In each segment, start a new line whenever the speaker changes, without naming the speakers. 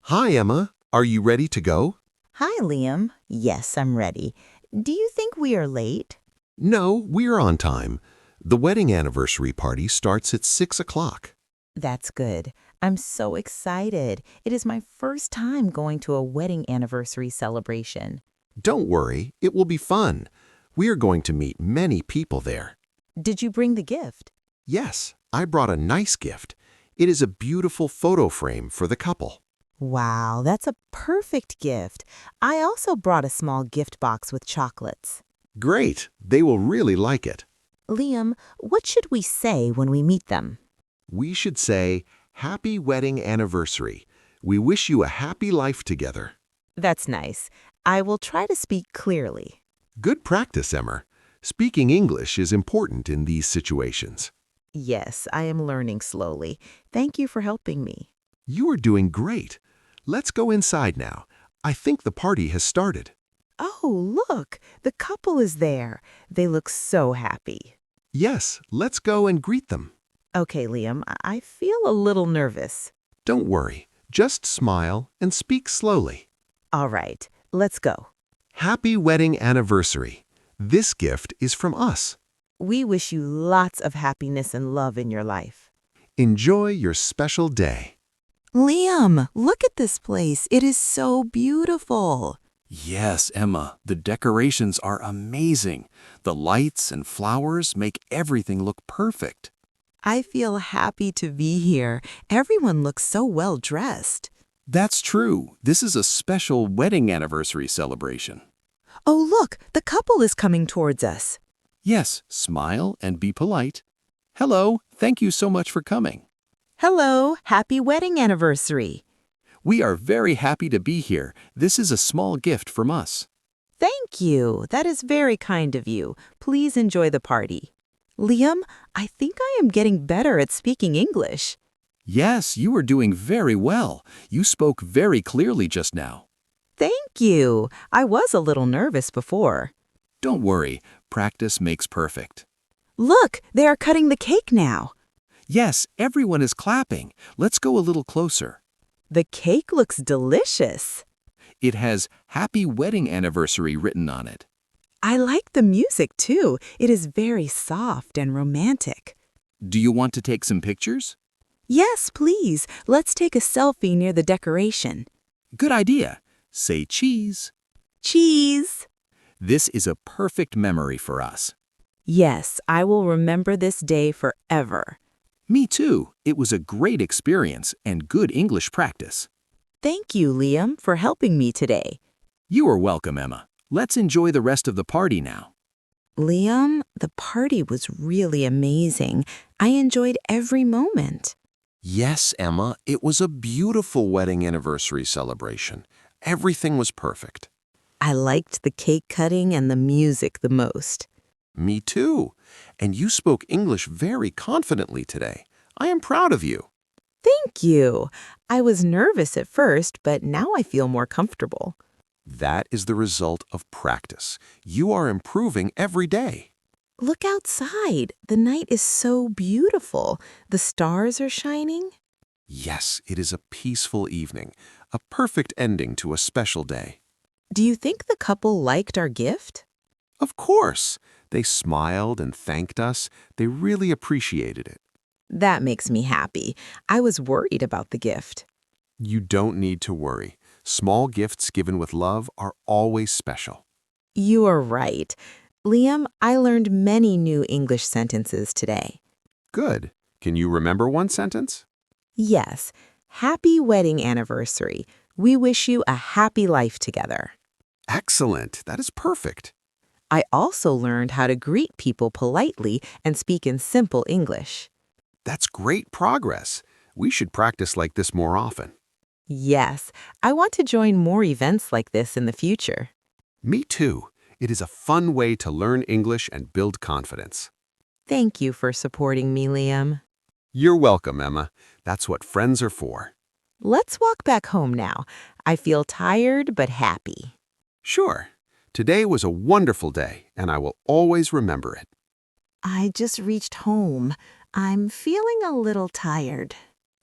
Hi, Emma. Are you ready to go?
Hi, Liam. Yes, I'm ready. Do you think we are late?
No, we're on time. The wedding anniversary party starts at 6 o'clock.
That's good. I'm so excited. It is my first time going to a wedding anniversary celebration.
Don't worry, it will be fun. We are going to meet many people there.
Did you bring the gift?
Yes, I brought a nice gift. It is a beautiful photo frame for the couple.
Wow, that's a perfect gift. I also brought a small gift box with chocolates.
Great, they will really like it.
Liam, what should we say when we meet them?
We should say, Happy Wedding Anniversary. We wish you a happy life together.
That's nice. I will try to speak clearly.
Good practice, Emma. Speaking English is important in these situations.
Yes, I am learning slowly. Thank you for helping me.
You are doing great. Let's go inside now. I think the party has started.
Oh, look, the couple is there. They look so happy.
Yes, let's go and greet them.
Okay, Liam, I feel a little nervous.
Don't worry. Just smile and speak slowly.
All right, let's go.
Happy wedding anniversary. This gift is from us.
We wish you lots of happiness and love in your life.
Enjoy your special day.
Liam, look at this place. It is so beautiful.
Yes, Emma, the decorations are amazing. The lights and flowers make everything look perfect.
I feel happy to be here. Everyone looks so well dressed.
That's true. This is a special wedding anniversary celebration.
Oh, look, the couple is coming towards us.
Yes, smile and be polite. Hello, thank you so much for coming.
Hello, happy wedding anniversary.
We are very happy to be here. This is a small gift from us.
Thank you. That is very kind of you. Please enjoy the party. Liam, I think I am getting better at speaking English.
Yes, you are doing very well. You spoke very clearly just now.
Thank you. I was a little nervous before.
Don't worry, practice makes perfect.
Look, they are cutting the cake now.
Yes, everyone is clapping. Let's go a little closer.
The cake looks delicious.
It has Happy Wedding Anniversary written on it.
I like the music too. It is very soft and romantic.
Do you want to take some pictures?
Yes, please. Let's take a selfie near the decoration.
Good idea. Say cheese.
Cheese.
This is a perfect memory for us.
Yes, I will remember this day forever.
Me too. It was a great experience and good English practice.
Thank you, Liam, for helping me today.
You are welcome, Emma. Let's enjoy the rest of the party now.
Liam, the party was really amazing. I enjoyed every moment.
Yes, Emma, it was a beautiful wedding anniversary celebration. Everything was perfect.
I liked the cake cutting and the music the most.
Me too. And you spoke English very confidently today. I am proud of you.
Thank you. I was nervous at first, but now I feel more comfortable.
That is the result of practice. You are improving every day.
Look outside. The night is so beautiful. The stars are shining.
Yes, it is a peaceful evening, a perfect ending to a special day.
Do you think the couple liked our gift?
Of course. They smiled and thanked us. They really appreciated it.
That makes me happy. I was worried about the gift.
You don't need to worry. Small gifts given with love are always special.
You are right. Liam, I learned many new English sentences today.
Good. Can you remember one sentence?
Yes. Happy wedding anniversary. We wish you a happy life together.
Excellent. That is perfect.
I also learned how to greet people politely and speak in simple English.
That's great progress. We should practice like this more often.
Yes, I want to join more events like this in the future.
Me too. It is a fun way to learn English and build confidence.
Thank you for supporting me, Liam.
You're welcome, Emma. That's what friends are for.
Let's walk back home now. I feel tired but happy.
Sure. Today was a wonderful day, and I will always remember it.
I just reached home. I'm feeling a little tired.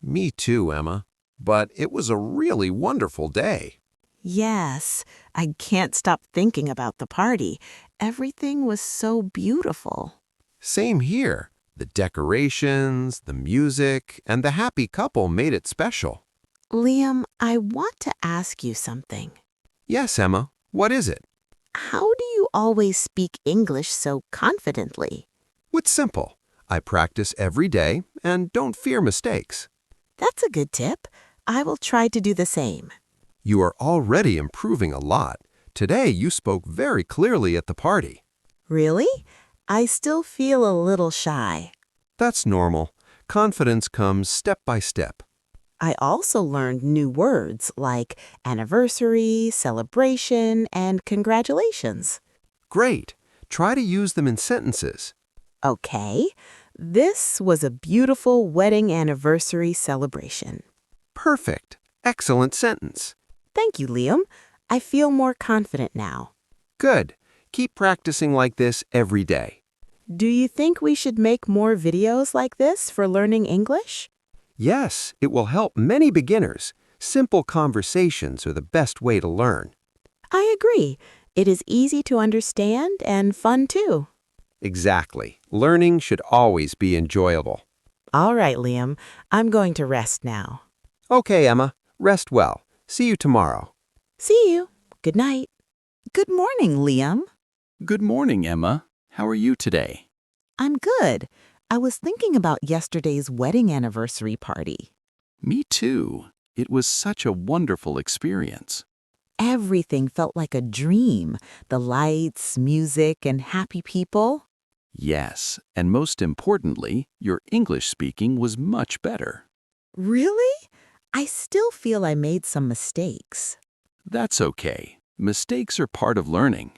Me too, Emma. but it was a really wonderful day.
Yes, I can't stop thinking about the party. Everything was so beautiful.
Same here. The decorations, the music, and the happy couple made it special.
Liam, I want to ask you something.
Yes, Emma, what is it?
How do you always speak English so confidently?
It's simple. I practice every day and don't fear mistakes.
That's a good tip. I will try to do the same.
You are already improving a lot. Today you spoke very clearly at the party.
Really? I still feel a little shy.
That's normal. Confidence comes step by step.
I also learned new words like anniversary, celebration, and congratulations.
Great. Try to use them in sentences.
Okay, this was a beautiful wedding anniversary celebration.
Perfect. Excellent sentence.
Thank you, Liam. I feel more confident now.
Good. Keep practicing like this every day.
Do you think we should make more videos like this for learning English?
Yes, it will help many beginners. Simple conversations are the best way to learn.
I agree. It is easy to understand and fun too.
Exactly. Learning should always be enjoyable.
All right, Liam. I'm going to rest now.
Okay, Emma. Rest well. See you tomorrow.
See you. Good night. Good morning, Liam.
Good morning, Emma. How are you today?
I'm good. I was thinking about yesterday's wedding anniversary party.
Me too. It was such a wonderful experience.
Everything felt like a dream. The lights, music, and happy people.
Yes, and most importantly, your English speaking was much better.
Really? I still feel I made some mistakes.
That's okay. Mistakes are part of learning.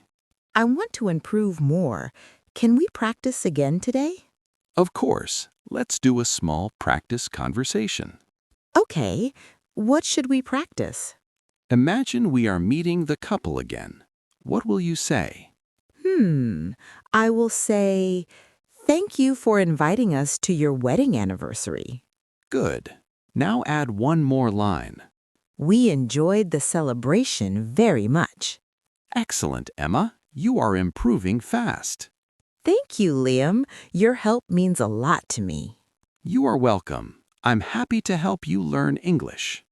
I want to improve more. Can we practice again today?
Of course, let's do a small practice conversation.
Okay. What should we practice?
Imagine we are meeting the couple again. What will you say?
I will say, thank you for inviting us to your wedding anniversary.
Good. Now add one more line.
We enjoyed the celebration very much.
Excellent, Emma. You are improving fast.
Thank you, Liam. Your help means a lot to me.
You are welcome. I'm happy to help you learn English.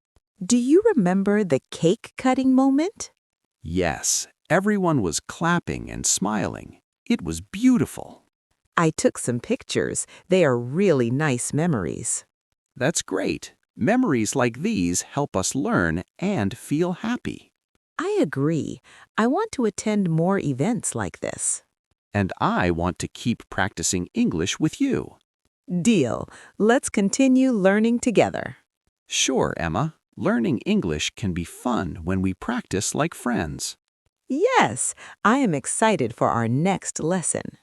Do you remember the cake cutting moment?
Yes, everyone was clapping and smiling. It was beautiful.
I took some pictures. They are really nice memories.
That's great. Memories like these help us learn and feel happy.
I agree. I want to attend more events like this.
And I want to keep practicing English with you.
Deal. Let's continue learning together.
Sure, Emma. Learning English can be fun when we practice like friends.
Yes, I am excited for our next lesson.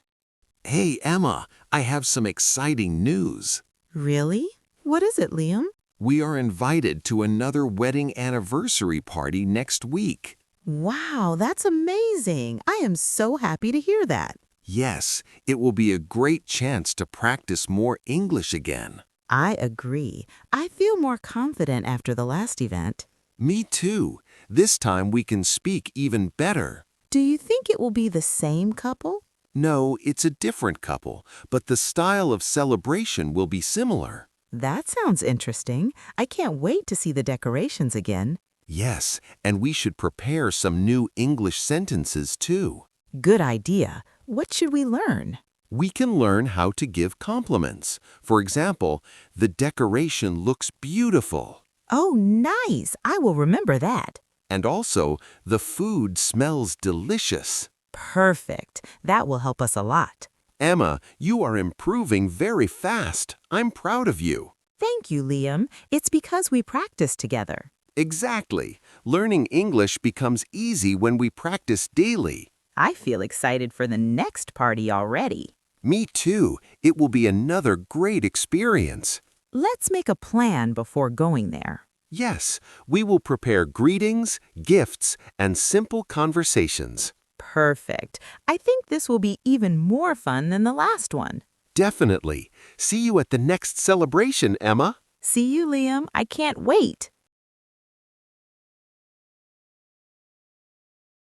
Hey, Emma, I have some exciting news.
Really? What is it, Liam?
We are invited to another wedding anniversary party next week.
Wow, that's amazing. I am so happy to hear that.
Yes, it will be a great chance to practice more English again.
I agree. I feel more confident after the last event.
Me too. This time we can speak even better.
Do you think it will be the same couple?
No, it's a different couple, but the style of celebration will be similar.
That sounds interesting. I can't wait to see the decorations again.
Yes, and we should prepare some new English sentences too.
Good idea. What should we learn?
We can learn how to give compliments. For example, the decoration looks beautiful.
Oh, nice. I will remember that.
And also, the food smells delicious.
Perfect. That will help us a lot.
Emma, you are improving very fast. I'm proud of you.
Thank you, Liam. It's because we practice together.
Exactly. Learning English becomes easy when we practice daily.
I feel excited for the next party already.
Me too. It will be another great experience.
Let's make a plan before going there.
Yes, we will prepare greetings, gifts, and simple conversations.
Perfect. I think this will be even more fun than the last one.
Definitely. See you at the next celebration, Emma.
See you, Liam. I can't wait.